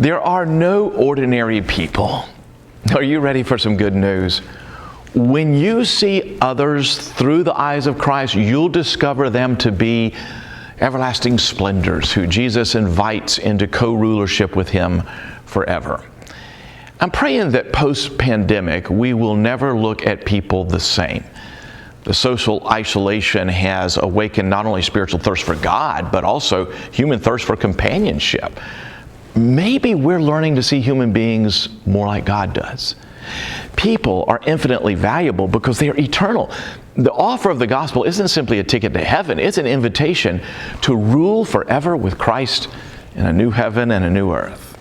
There are no ordinary people. Are you ready for some good news? When you see others through the eyes of Christ, you'll discover them to be everlasting splendors who Jesus invites into co-rulership with Him forever. I'm praying that post-pandemic, we will never look at people the same. The social isolation has awakened not only spiritual thirst for God, but also human thirst for companionship. Maybe we're learning to see human beings more like God does. People are infinitely valuable because they are eternal. The offer of the gospel isn't simply a ticket to heaven. It's an invitation to rule forever with Christ in a new heaven and a new earth.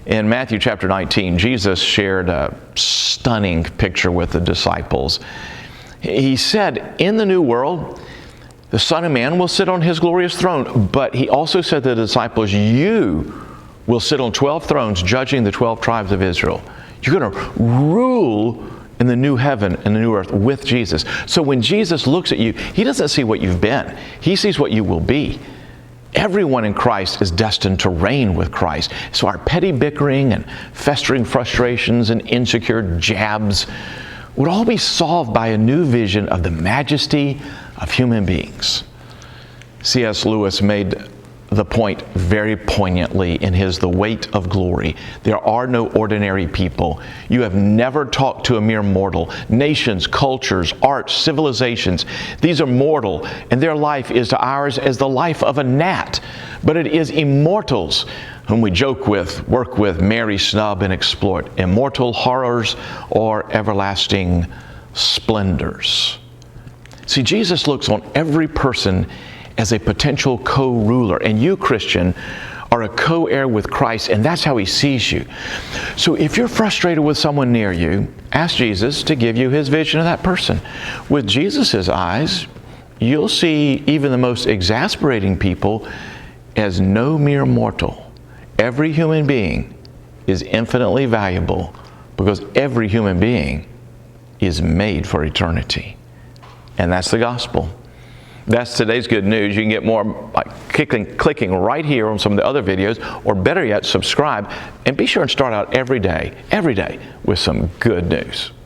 In Matthew chapter 19, Jesus shared a stunning picture with the disciples. He said, in the new world, the Son of Man will sit on His glorious throne. But He also said to the disciples, you will sit on 12 thrones judging the 12 tribes of Israel. You're going to rule in the new heaven and the new earth with Jesus. So when Jesus looks at you, He doesn't see what you've been. He sees what you will be. Everyone in Christ is destined to reign with Christ. So our petty bickering and festering frustrations and insecure jabs would all be solved by a new vision of the majesty of human beings. C.S. Lewis made the point very poignantly in his The Weight of Glory. There are no ordinary people. You have never talked to a mere mortal. Nations, cultures, arts, civilizations, these are mortal, and their life is to ours as the life of a gnat. But it is immortals whom we joke with, work with, marry, snub, and exploit. Immortal horrors or everlasting splendors. See, Jesus looks on every person as a potential co-ruler. And you, Christian, are a co-heir with Christ, and that's how He sees you. So if you're frustrated with someone near you, ask Jesus to give you His vision of that person. With Jesus' eyes, you'll see even the most exasperating people as no mere mortal. Every human being is infinitely valuable because every human being is made for eternity. And that's the gospel. That's today's good news. You can get more by clicking right here on some of the other videos, or better yet, subscribe, and be sure and start out every day with some good news.